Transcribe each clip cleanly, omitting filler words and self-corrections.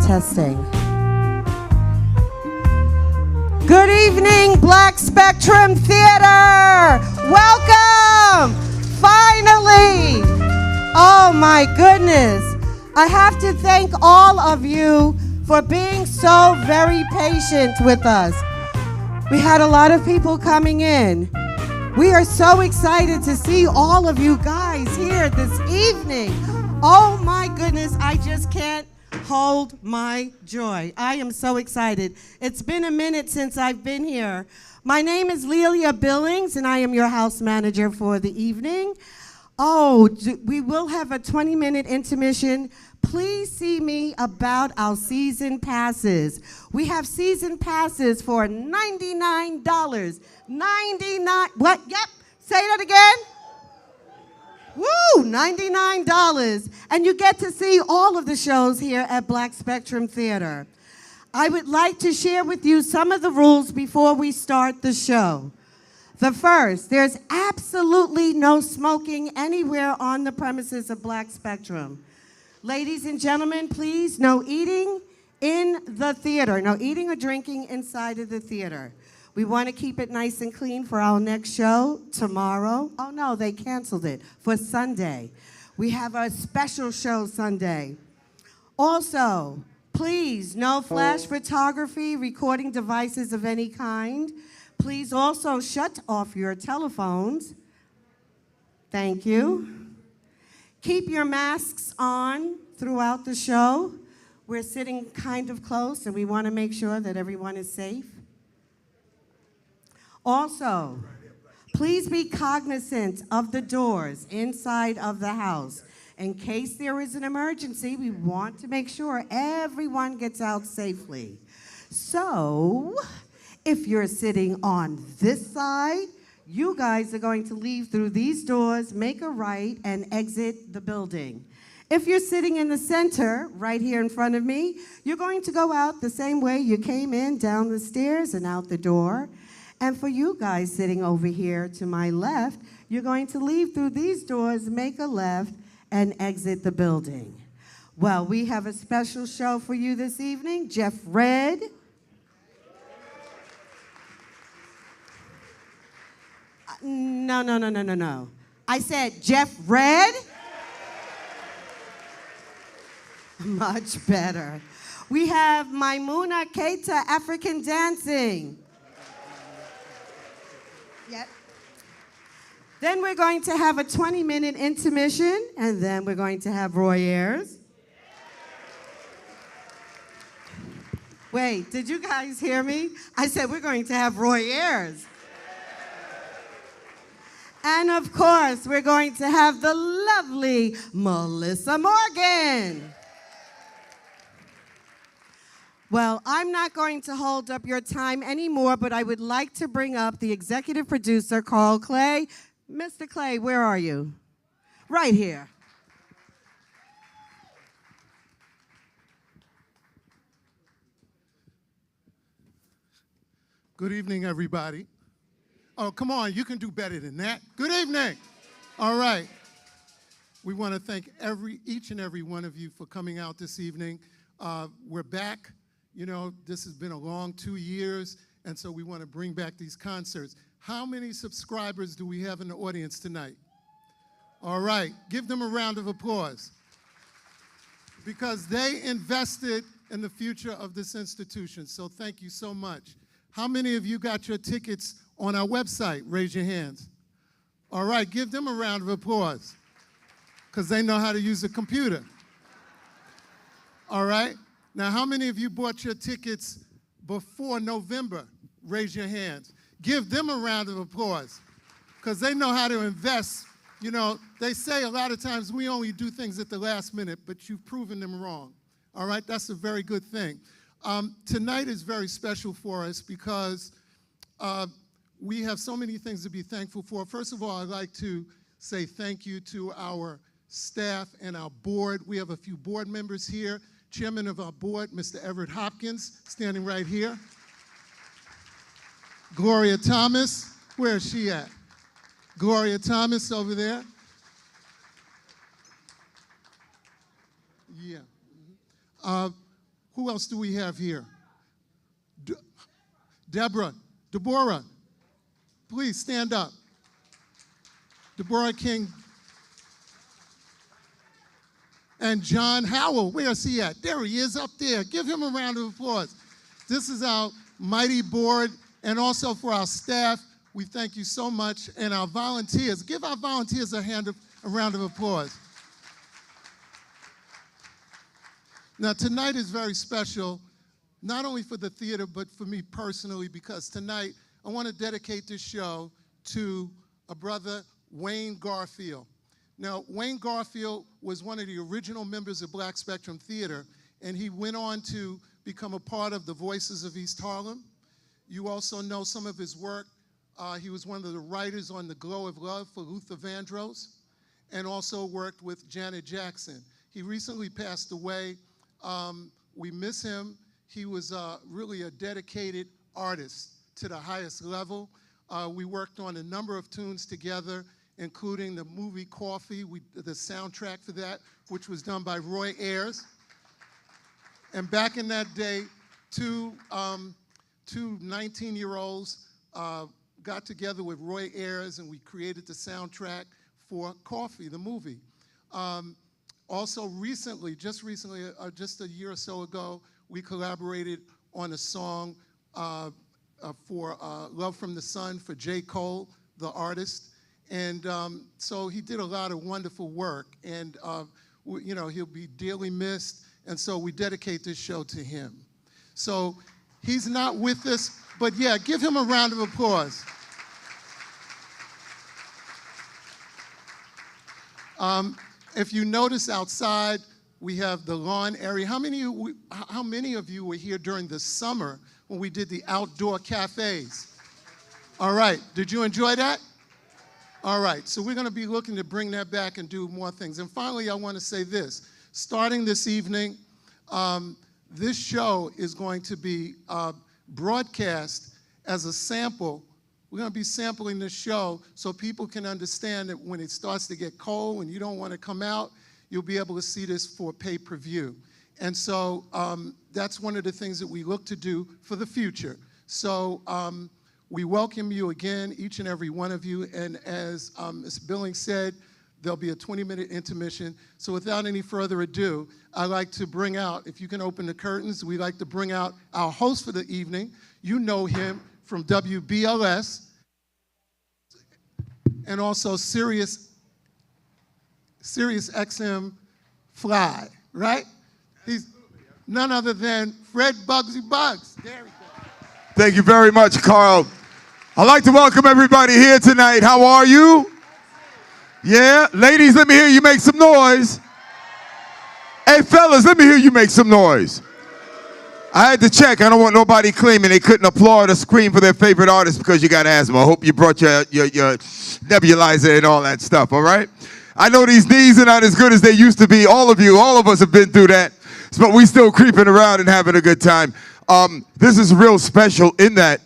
Testing. Good evening, Black Spectrum Theater. Welcome. Finally. Oh my goodness. I have to thank all of you for being so very patient with us. We had a lot of people coming in. We are so excited to see all of you guys here this evening. Oh my goodness, I just can't hold my joy. I am so excited. It's been a minute since I've been here. My name is Lelia Billings, and I am your house manager for the evening. Oh, we will have a 20-minute intermission. Please see me about our season passes. We have season passes for $99. 99, what? Yep, say that again. Woo, $99. And you get to see all of the shows here at Black Spectrum Theater. I would like to share with you some of the rules before we start the show. The first, there's absolutely no smoking anywhere on the premises of Black Spectrum. Ladies and gentlemen, please, no eating in the theater. No eating or drinking inside of the theater. We want to keep it nice and clean for our next show tomorrow. Oh no, they canceled it for Sunday. We have a special show Sunday. Also, please, no flash photography, recording devices of any kind. Please also shut off your telephones. Thank you. Keep your masks on throughout the show. We're sitting kind of close and we want to make sure that everyone is safe. Also, please be cognizant of the doors inside of the house. In case there is an emergency, we want to make sure everyone gets out safely. So, if you're sitting on this side, you guys are going to leave through these doors, make a right, and exit the building. If you're sitting in the center, right here in front of me, you're going to go out the same way you came in, down the stairs and out the door. And for you guys sitting over here to my left, you're going to leave through these doors, make a left, and exit the building. Well, we have a special show for you this evening. Jeff Red. No. I said Jeff Red. Much better. We have Maimuna Keita, African Dancing. Yep. Then we're going to have a 20-minute intermission, and then we're going to have Roy Ayers. Wait, did you guys hear me? I said we're going to have Roy Ayers. And of course, we're going to have the lovely Meli'sa Morgan. Well, I'm not going to hold up your time anymore, but I would like to bring up the executive producer, Carl Clay. Mr. Clay, where are you? Right here. Good evening, everybody. Oh, come on, you can do better than that. Good evening. All right. We want to thank each and every one of you for coming out this evening. We're back. You know, this has been a long 2 years, and so we want to bring back these concerts. How many subscribers do we have in the audience tonight? All right, give them a round of applause. Because they invested in the future of this institution, so thank you so much. How many of you got your tickets on our website? Raise your hands. All right, give them a round of applause, because they know how to use a computer. All right? Now, how many of you bought your tickets before November? Raise your hands. Give them a round of applause, because they know how to invest. You know, they say a lot of times we only do things at the last minute, but you've proven them wrong. All right? That's a very good thing. Tonight is very special for us because we have so many things to be thankful for. First of all, I'd like to say thank you to our staff and our board. We have a few board members here. Chairman of our board, Mr. Everett Hopkins, standing right here. Gloria Thomas, where is she at? Gloria Thomas over there. Yeah. Who else do we have here? Deborah, please stand up. Deborah King. And John Howell, where is he at? There he is up there. Give him a round of applause. This is our mighty board, and also for our staff, we thank you so much, and our volunteers. Give our volunteers a round of applause. Now, tonight is very special, not only for the theater, but for me personally, because tonight I want to dedicate this show to a brother, Wayne Garfield. Now, Wayne Garfield was one of the original members of Black Spectrum Theater, and he went on to become a part of the Voices of East Harlem. You also know some of his work. He was one of the writers on The Glow of Love for Luther Vandross, and also worked with Janet Jackson. He recently passed away. We miss him. He was really a dedicated artist to the highest level. We worked on a number of tunes together, including the movie Coffee, the soundtrack for that, which was done by Roy Ayers. And back in that day, two 19-year-olds got together with Roy Ayers, and we created the soundtrack for Coffee, the movie. Also recently, just a year or so ago, we collaborated on a song for Love from the Sun for J. Cole, the artist. And so he did a lot of wonderful work, and he'll be dearly missed, and so we dedicate this show to him. So he's not with us, but yeah, give him a round of applause. If you notice outside, we have the lawn area. How many of you were here during the summer when we did the outdoor cafes? All right, did you enjoy that? All right, so we're going to be looking to bring that back and do more things. And finally, I want to say this. Starting this evening, this show is going to be broadcast as a sample. We're going to be sampling this show so people can understand that when it starts to get cold and you don't want to come out, you'll be able to see this for pay-per-view. And so that's one of the things that we look to do for the future. So we welcome you again, each and every one of you, and as Ms. Billings said, there'll be a 20-minute intermission. So without any further ado, I'd like to bring out, if you can open the curtains, we'd like to bring out our host for the evening. You know him from WBLS, and also Sirius XM Fly, right? He's none other than Fred Bugsy Buggs. There we go. Thank you very much, Carl. I'd like to welcome everybody here tonight. How are you? Yeah? Ladies, let me hear you make some noise. Hey, fellas, let me hear you make some noise. I had to check. I don't want nobody claiming they couldn't applaud or scream for their favorite artist because you got asthma. I hope you brought your nebulizer and all that stuff, all right? I know these knees are not as good as they used to be. All of us have been through that. But we still creeping around and having a good time. This is real special in that,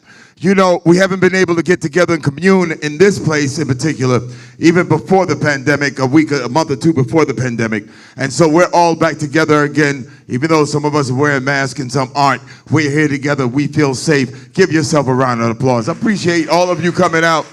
we haven't been able to get together and commune in this place in particular, even before the pandemic, a month or two before the pandemic. And so we're all back together again, even though some of us are wearing masks and some aren't. We're here together. We feel safe. Give yourself a round of applause. I appreciate all of you coming out.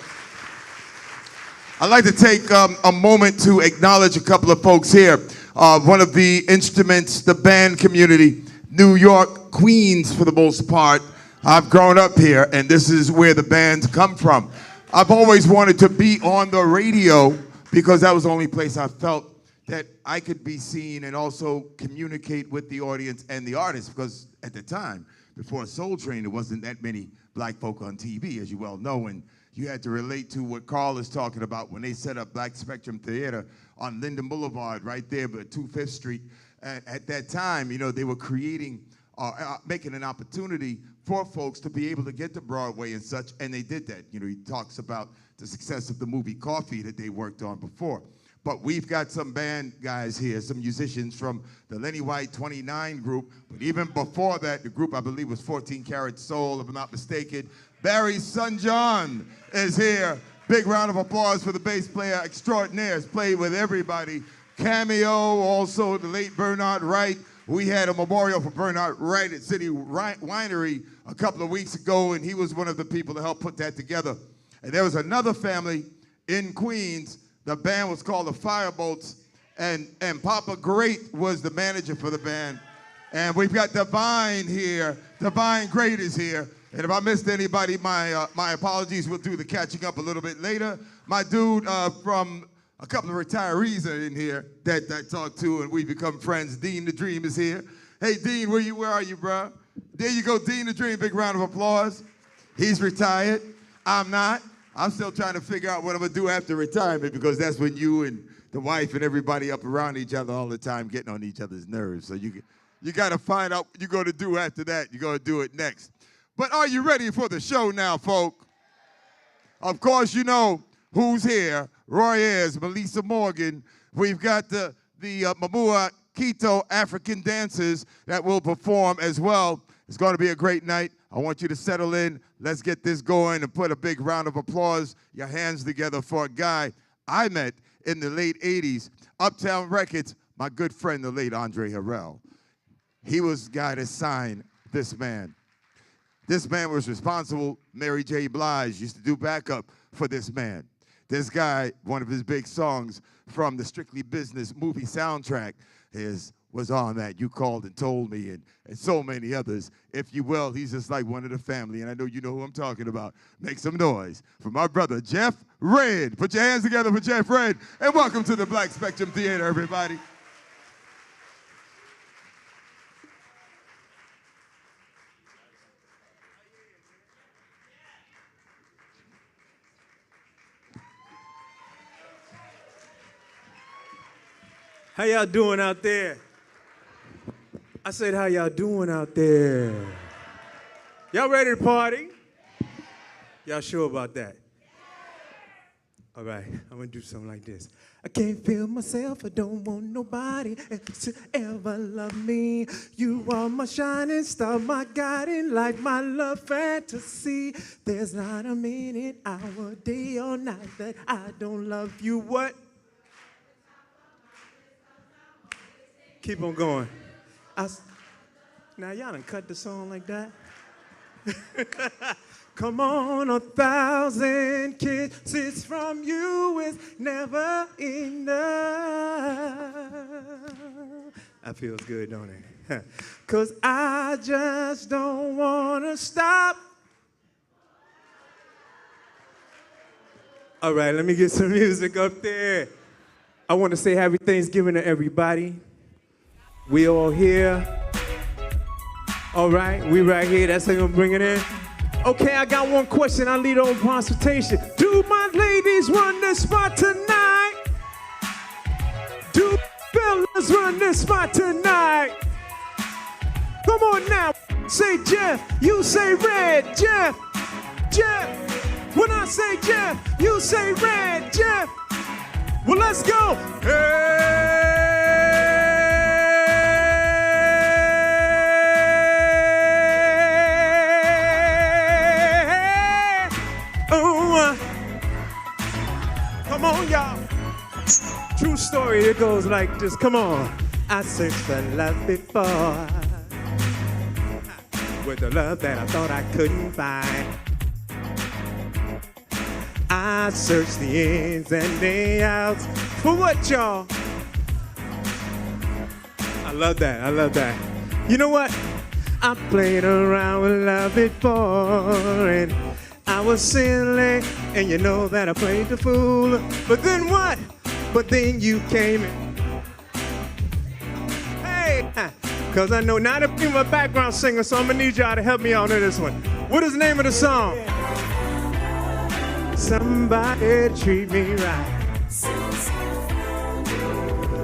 I'd like to take a moment to acknowledge a couple of folks here. One of the instruments, the band community, New York, Queens for the most part. I've grown up here, and this is where the bands come from. I've always wanted to be on the radio because that was the only place I felt that I could be seen and also communicate with the audience and the artists, because at the time, before Soul Train, there wasn't that many black folk on TV, as you well know, and you had to relate to what Carl is talking about when they set up Black Spectrum Theater on Linden Boulevard, right there by 25th Street. At that time, they were creating, making an opportunity for folks to be able to get to Broadway and such, and they did that. He talks about the success of the movie Coffee that they worked on before. But we've got some band guys here, some musicians from the Lenny White 29 group, but even before that, the group I believe was 14 Karat Soul, if I'm not mistaken. Barry's son John is here. Big round of applause for the bass player extraordinaire. Has played with everybody. Cameo, also the late Bernard Wright, We had a memorial for Bernard Wright at City Winery a couple of weeks ago, and he was one of the people to help put that together. And there was another family in Queens. The band was called the Firebolts, and Papa Great was the manager for the band. And we've got Divine here. Divine Great is here. And if I missed anybody, my apologies. We'll do the catching up a little bit later. My dude from a couple of retirees are in here that I talked to, and we become friends. Dean the Dream is here. Hey, Dean, where are you, bro? There you go, Dean the Dream. Big round of applause. He's retired. I'm not. I'm still trying to figure out what I'm going to do after retirement, because that's when you and the wife and everybody up around each other all the time, getting on each other's nerves. So you got to find out what you're going to do after that. You're going to do it next. But are you ready for the show now, folk? Of course, you know who's here. Roy Ayers, Meli'sa Morgan. We've got the Mamua Quito African dancers that will perform as well. It's going to be a great night. I want you to settle in. Let's get this going and put a big round of applause, your hands together for a guy I met in the late 80s. Uptown Records, my good friend, the late Andre Harrell. He was the guy that signed this man. This man was responsible. Mary J. Blige used to do backup for this man. This guy, one of his big songs from the Strictly Business movie soundtrack was on that. You Called and Told Me, and so many others. If you will, he's just like one of the family, and I know you know who I'm talking about. Make some noise for my brother, Jeff Red. Put your hands together for Jeff Red, and welcome to the Black Spectrum Theater, everybody. How y'all doing out there? I said, how y'all doing out there? Y'all ready to party? Y'all sure about that? All right, I'm gonna do something like this. I can't feel myself, I don't want nobody else to ever love me. You are my shining star, my guiding light, my love fantasy. There's not a minute, hour, day or night that I don't love you. What? Keep on going. Now, y'all done cut the song like that? Come on, 1,000 kisses from you is never enough. That feels good, don't it? 'Cause I just don't want to stop. All right, let me get some music up there. I want to say happy Thanksgiving to everybody. We all here. All right, we right here. That's how you're gonna bring it in. Okay, I got one question. I'll lead on consultation. Do my ladies run this spot tonight? Do fellas run this spot tonight? Come on now. Say Jeff, you say Red. Jeff. When I say Jeff, you say Red. Jeff. Well, let's go. Hey. Come on, y'all. True story, it goes like this. Come on. I searched for love before, with the love that I thought I couldn't find. I searched the ins and the outs for what, y'all? I love that. I love that. You know what? I played around with love before, and I was silly, and you know that I played the fool. But then what? But then you came in. Hey, because I know not if you're a background singer, so I'm going to need y'all to help me out on this one. What is the name of the song? Somebody treat me right.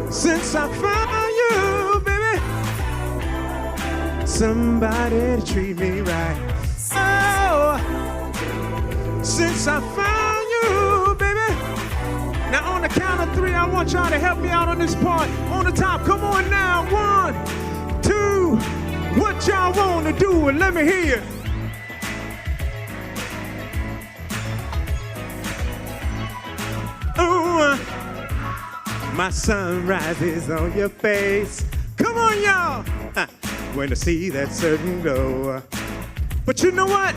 Since I found you, baby. Somebody treat me right. Oh. Since I found you, baby. Now on the count of 3, I want y'all to help me out on this part. On the top, come on now. 1, 2. What y'all want to do? And let me hear you. Ooh, my sunrise is on your face. Come Come on, y'all. When I see that certain glow. But you know what?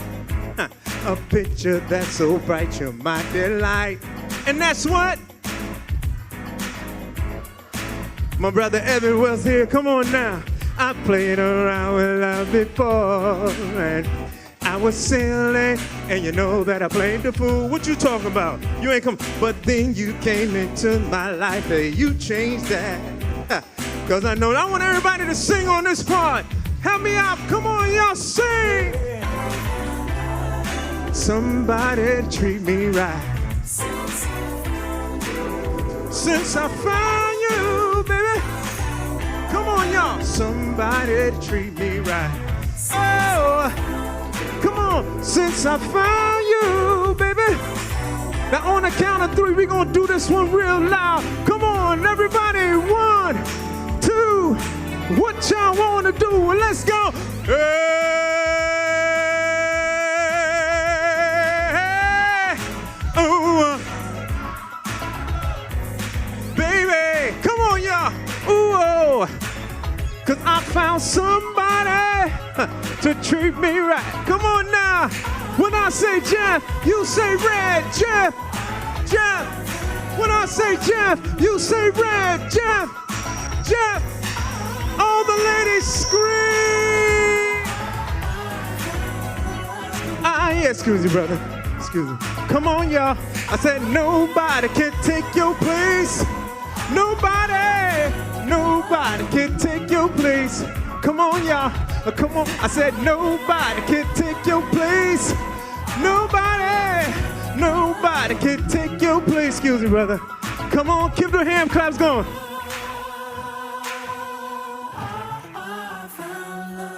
A picture that's so bright, you're my delight. And that's what? My brother Evan was here. Come on now. I played around with love before, and I was silly, and you know that I played the fool. What you talking about? You ain't come. But then you came into my life, hey, you changed that. Cause I know I want everybody to sing on this part. Help me out. Come on, y'all, sing. Somebody treat me right. Since I found you, baby. Come on, y'all. Somebody treat me right. Oh, come on. Since I found you, baby. Now on the count of 3, we're gonna do this one real loud. Come on, everybody. 1, 2. What y'all wanna do? Well, let's go. Hey, ooh, baby, come on, y'all. Ooh, cause I found somebody to treat me right. Come on now. When I say Jeff, you say Red. Jeff, Jeff. When I say Jeff, you say Red. Jeff, Jeff. All the ladies scream. Yeah, excuse me, brother. Excuse me. Come on, y'all. I said nobody can take your place. Nobody can take your place. Come on, y'all. Come on. I said nobody can take your place. Nobody can take your place. Excuse me, brother. Come on, keep the hand claps going.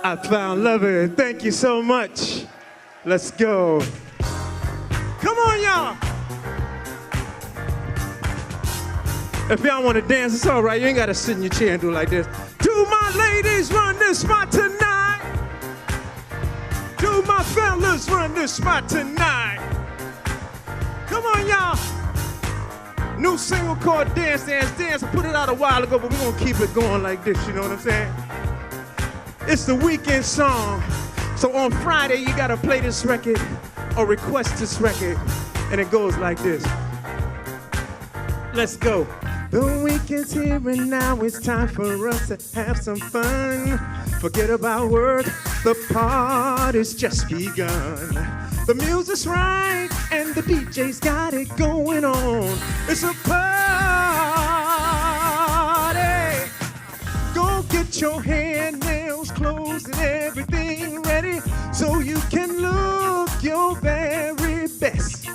I found love. Thank you so much. Let's go. Come on, y'all. If y'all want to dance, it's all right. You ain't got to sit in your chair and do it like this. Do my ladies run this spot tonight? Do my fellas run this spot tonight? Come on, y'all. New single called Dance, Dance, Dance. I put it out a while ago, but we're going to keep it going like this, you know what I'm saying? It's the weekend song. So on Friday, you got to play this record or request this record, and it goes like this. Let's go. The weekend's here and now it's time for us to have some fun. Forget about work, the party's just begun. The music's right and the DJ's got it going on. It's a party. Go get your hair, nails, clothes, and everything ready so you can look your very best.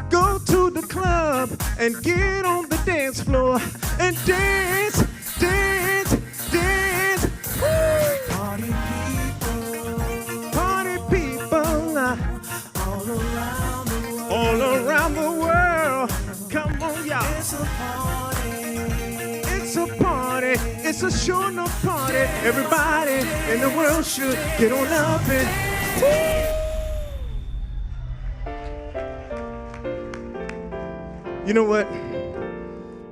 Go to the club and get on the dance floor and dance, dance, dance. Woo! Party people, all around the world. Come on, y'all. It's a party. It's a sure enough party. Everybody in the world should get on up and woo! You know what?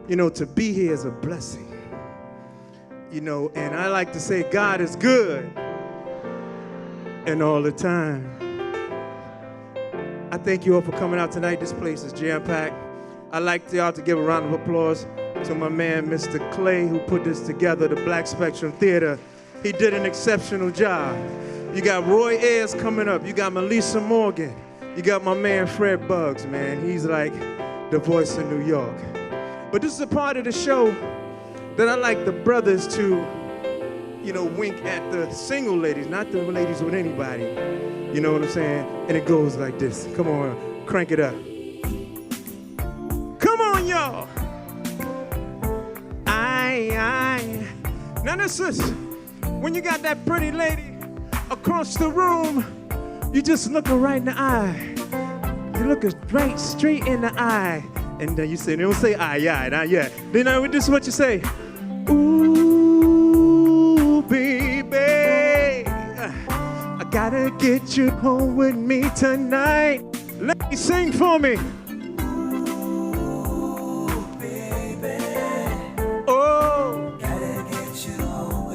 You know, to be here is a blessing. You know, and I like to say God is good and all the time. I thank you all for coming out tonight. This place is jam-packed. I'd like y'all to give a round of applause to my man, Mr. Clay, who put this together, the Black Spectrum Theater. He did an exceptional job. You got Roy Ayers coming up. You got Meli'sa Morgan. You got my man, Fred Buggs, man. He's like the voice of New York. But this is a part of the show that I like the brothers to, you know, wink at the single ladies, not the ladies with anybody. You know what I'm saying? And it goes like this. Come on, crank it up. Come on, y'all. Aye. Now this is, when you got that pretty lady across the room, you just look her right in the eye. You look her right straight in the eye. And then you say, they don't say aye, not yet. Then this is what you say. Ooh, baby, I gotta get you home with me tonight. Let me sing for me. Ooh, baby, oh, gotta get you home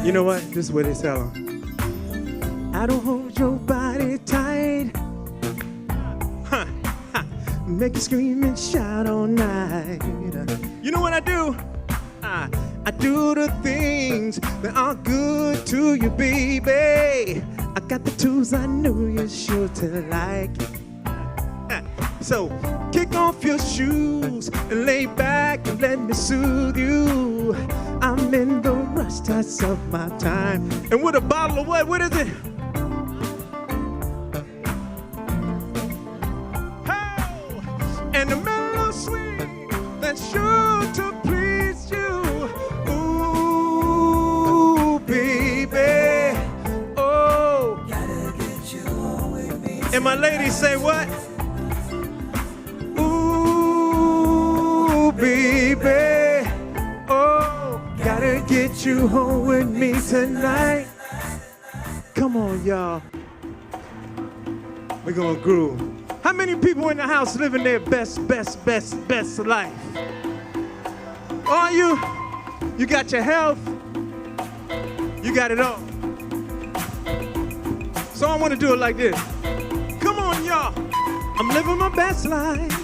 You know what? This is what they tell them. I don't hold your body tight. Make you scream and shout all night. You know what I do? I do the things that are good to you, baby. I got the tools I know you're sure to like. So kick off your shoes and lay back and let me soothe you. I'm in the rush touch of my time. And with a bottle of what? What is it? Oh, and the mellow sweet that's sure to please you. Ooh, baby. Oh. Gotta get you home with me. And my ladies say what? Baby, oh, gotta get you home with me tonight. Come on, y'all. We're gonna groove. How many people in the house living their best life? Are you? You got your health? You got it all. So I wanna do it like this. Come on, y'all. I'm living my best life.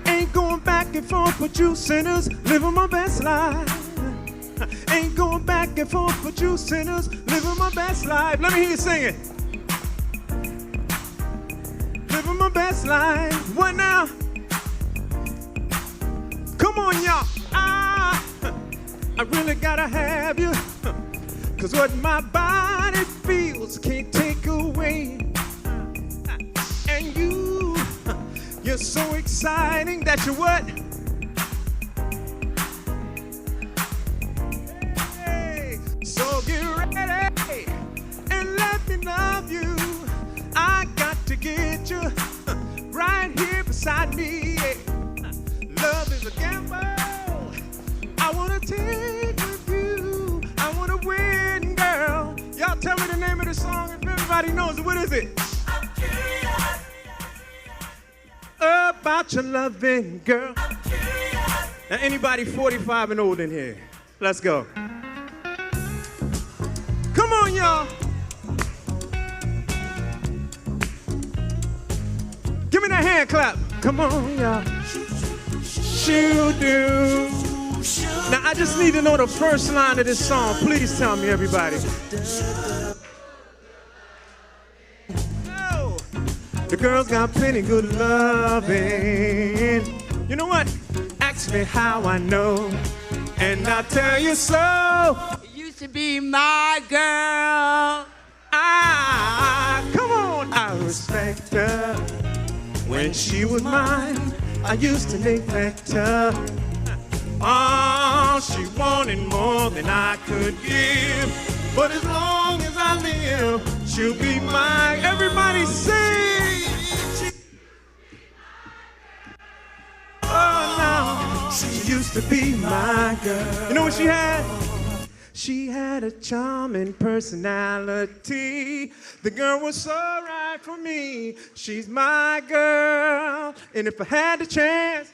Ain't going back and forth with you sinners, living my best life. Ain't going back and forth with you sinners, living my best life. Let me hear you sing it. Living my best life. What now? Come on, y'all. I really gotta have you. Cause what my body feels can't take away. And you're so exciting that you what? Hey, so get ready and let me love you. I got to get you right here beside me. Love is a gamble I wanna take with you. I wanna win, girl. Y'all tell me the name of the song if everybody knows it. What is it? About your loving, girl. Now, anybody 45 and old in here? Let's go. Come on, y'all. Give me that hand clap. Come on, y'all. Shoot, do. Now, I just need to know the first line of this song. Please tell me, everybody. The girls got plenty good loving. You know what? Ask me how I know, and I'll tell you so. You used to be my girl. Come on, I respect her. When she was mine, I used to neglect her. Oh, she wanted more than I could give. But as long as I live, she'll be mine. Everybody sing. Oh, no. She used to be my girl. You know what she had? She had a charming personality. The girl was so right for me. She's my girl. And if I had the chance,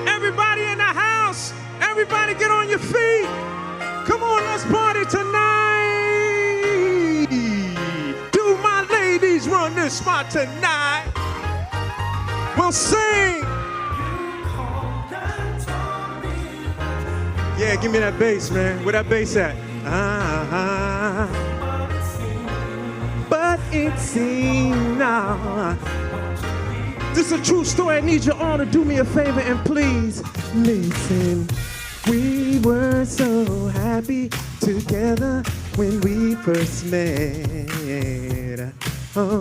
everybody in the house, everybody get on your feet. Come on, let's party tonight. Do my ladies run this spot tonight? We'll sing. Yeah, give me that bass, man. Where that bass at? But it seems now. This is a true story. I need you all to do me a favor and please listen. We were so happy together when we first met. Oh,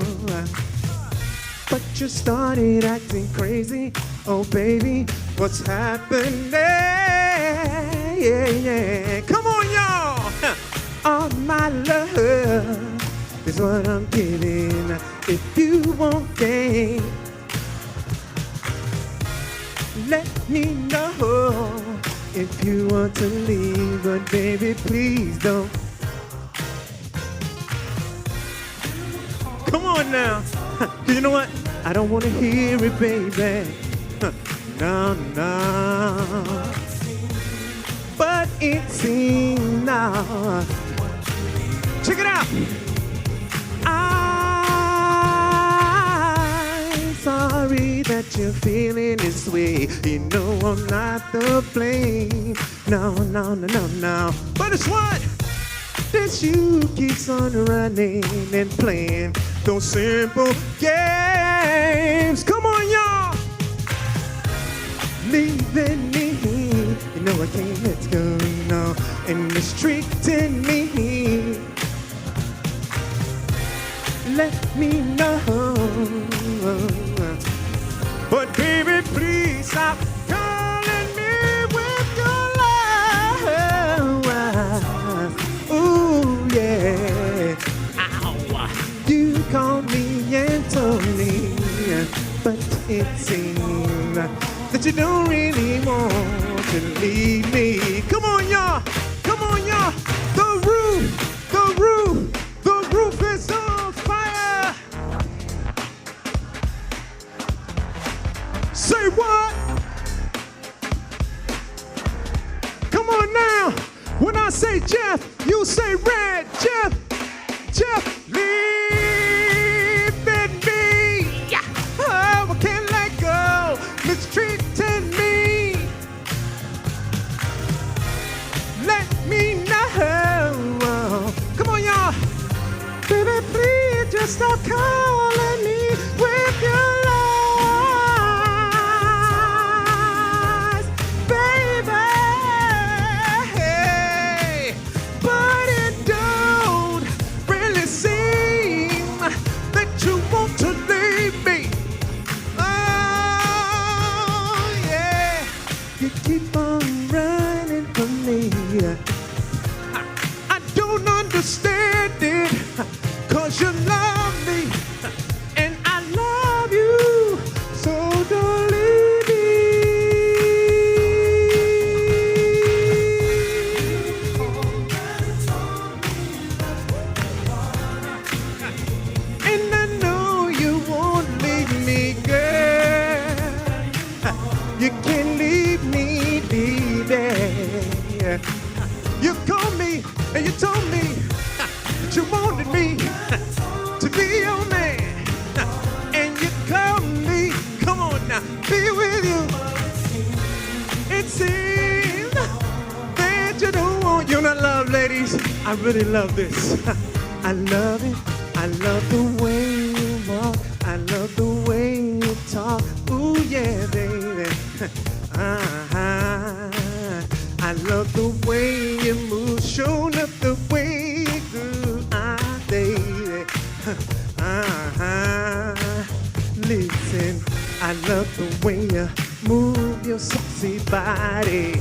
but you started acting crazy. Oh, baby, what's happening? Yeah. Come on, y'all. All my love is what I'm giving. If you won't gain, let me know if you want to leave, but baby, please don't. Come on now. You know what? I don't want to hear it, baby. no, no. But it seems now. Check it out. I'm sorry that you're feeling this way. You know I'm not the blame. No, no, no, no, no. But it's what? That you keeps on running and playing those simple games. Come on, y'all. Leaving me, you know I can't let go, no. And mistreating me. Let me know. But baby, please stop calling me with your love. Ooh, yeah. Ow. You called me and told me, but it seems that you don't really want to leave me. Come on, y'all. Come on, y'all. The roof is on fire. Say what? Come on now. When I say Jeff, you say Red. Jeff, leave it be. Oh, I can't let go. Mistreating me. Let me know. Come on, y'all. Baby, please just stop calling me with your lies, baby. But it don't really seem that you want to leave me. Oh, yeah. You keep on running from me. I don't understand it, 'cause you love me, and I love you, so don't leave me. And I know you won't leave me, girl. You can't leave me, baby. You called me and you told me that you wanted me to be your man. And you called me, come on now, be with you. It seems that you don't want you not love, ladies. I really love this. I love it. I love the way you walk. I love the way you talk. Ooh, yeah, baby. I love the way you move, show up the way you do, baby. Listen, I love the way you move your sexy body.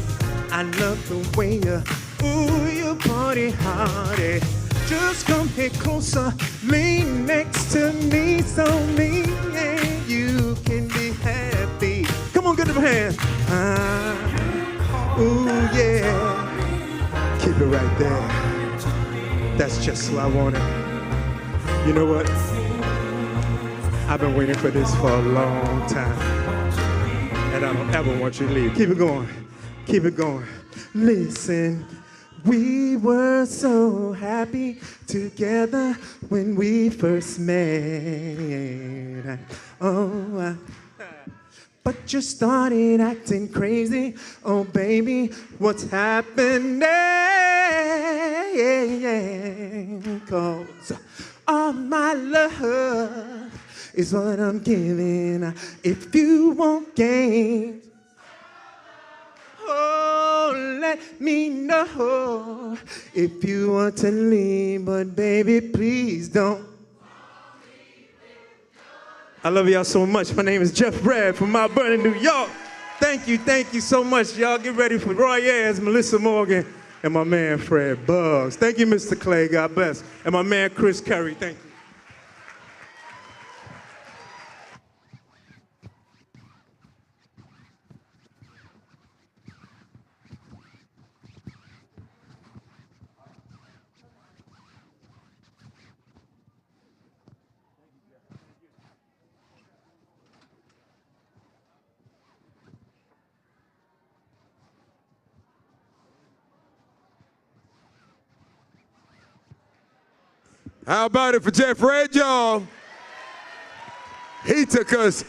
I love the way you party hardy. Just come here closer, lean next to me, so me and you can be happy. Come on, get them hands. Ooh, yeah. Keep it right there. That's just who I want it. You know what? I've been waiting for this for a long time. And I don't ever want you to leave. Keep it going. Keep it going. Listen, we were so happy together when we first met. Oh, but you started acting crazy. Oh, baby, what's happening? 'Cause all my love is what I'm giving. If you want games, oh, let me know. If you want to leave, but baby, please don't. I love y'all so much. My name is Jeff Red from Mount Vernon, New York. Thank you so much, y'all. Get ready for Roy Ayers, Meli'sa Morgan, and my man Fred Buggs. Thank you, Mr. Clay. God bless. And my man Chris Curry. Thank you. How about it for Jeff Red, y'all? He took us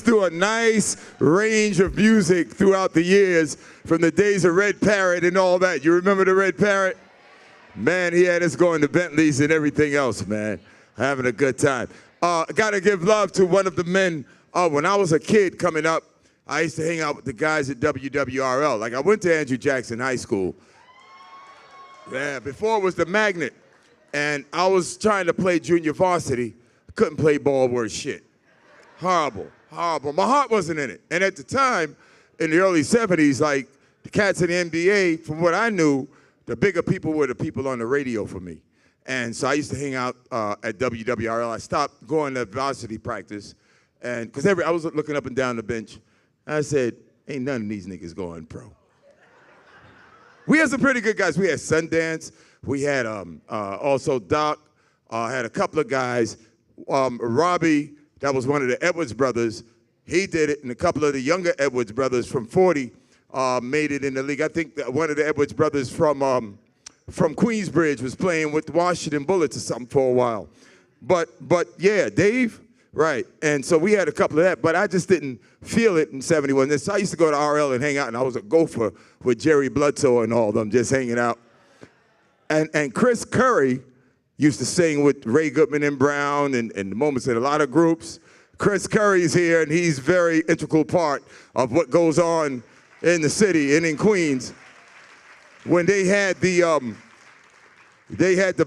through a nice range of music throughout the years, from the days of Red Parrot and all that. You remember the Red Parrot? Man, he had us going to Bentleys and everything else, man. Having a good time. Gotta give love to one of the men. When I was a kid coming up, I used to hang out with the guys at WWRL. Like, I went to Andrew Jackson High School. Yeah, before it was the Magnet. And I was trying to play junior varsity. Couldn't play ball worth shit. Horrible, horrible. My heart wasn't in it. And at the time, in the early 70s, like, the cats in the NBA, from what I knew, the bigger people were the people on the radio for me. And so I used to hang out at WWRL. I stopped going to varsity practice, and because I was looking up and down the bench. I said, ain't none of these niggas going pro. We had some pretty good guys. We had Sundance. We had also Doc. Had a couple of guys. Robbie, that was one of the Edwards brothers. He did it, and a couple of the younger Edwards brothers from 40 made it in the league. I think that one of the Edwards brothers from Queensbridge was playing with the Washington Bullets or something for a while. But yeah, Dave, right. And so we had a couple of that, but I just didn't feel it in 71. So I used to go to RL and hang out, and I was a gopher with Jerry Bledsoe and all of them, just hanging out. And Chris Curry used to sing with Ray Goodman and Brown and the Moments in a lot of groups. Chris Curry's here, and he's a very integral part of what goes on in the city and in Queens. When they had the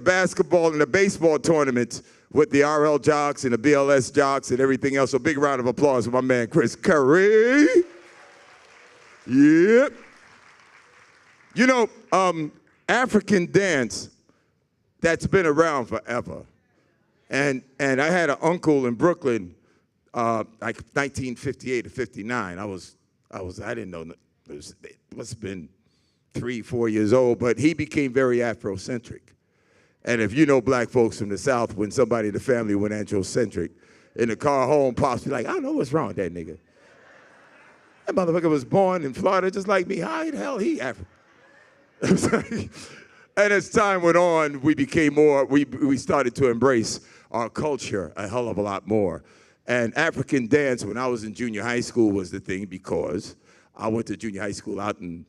basketball and the baseball tournaments with the RL jocks and the BLS jocks and everything else. So big round of applause for my man Chris Curry. Yep. You know, African dance, that's been around forever. And I had an uncle in Brooklyn, like 1958 to 59. I didn't know, it must have been 3, 4 years old, but he became very Afrocentric. And if you know black folks from the South, when somebody in the family went Afrocentric, in the car home, Pops be like, I don't know what's wrong with that nigga. That motherfucker was born in Florida just like me. How the hell he African? And as time went on, we became more, we started to embrace our culture a hell of a lot more. And African dance, when I was in junior high school, was the thing, because I went to junior high school out in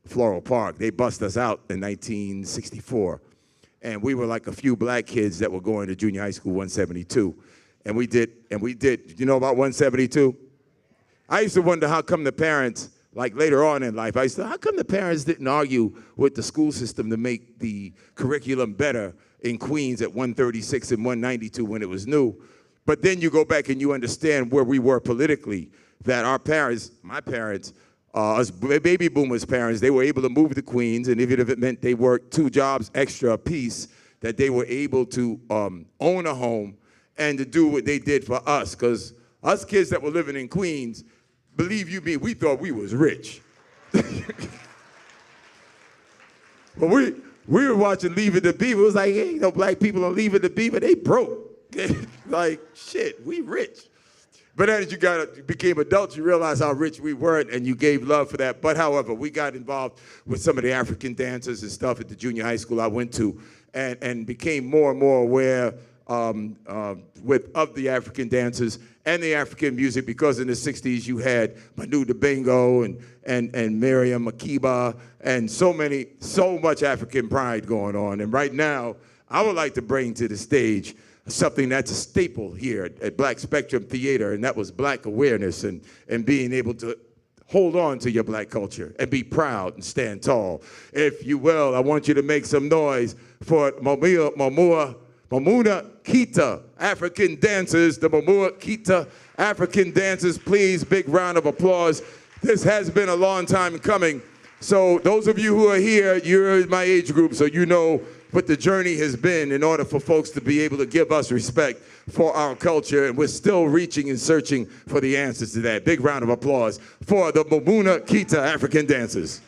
Floral Park. They bust us out in 1964. And we were like a few black kids that were going to junior high school 172. And we did, you know about 172? I used to wonder how come the parents, like later on in life, how come the parents didn't argue with the school system to make the curriculum better in Queens at 136 and 192 when it was new? But then you go back and you understand where we were politically, that our parents, my parents, us baby boomers' parents, they were able to move to Queens, and even if it meant they worked 2 jobs extra apiece, that they were able to own a home and to do what they did for us. Because us kids that were living in Queens, believe you me, we thought we was rich. But we were watching Leave It to Beaver. It was like, hey, you know, black people on Leave It to Beaver, they broke. Like, shit, we rich. But as you became adults, you realized how rich we weren't, and you gave love for that. But however, we got involved with some of the African dancers and stuff at the junior high school I went to, and became more and more aware of the African dancers and the African music, because in the 60s you had Manu Dibango and Miriam Makeba and so much African pride going on. And right now, I would like to bring to the stage something that's a staple here at Black Spectrum Theater, and that was black awareness and being able to hold on to your black culture and be proud and stand tall. If you will, I want you to make some noise for Mamuna Kita, African dancers, the Mamuna Kita African dancers, please, big round of applause. This has been a long time coming. So those of you who are here, you're in my age group, so you know what the journey has been in order for folks to be able to give us respect for our culture, and we're still reaching and searching for the answers to that. Big round of applause for the Mamuna Kita African dancers.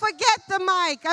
forget the mic.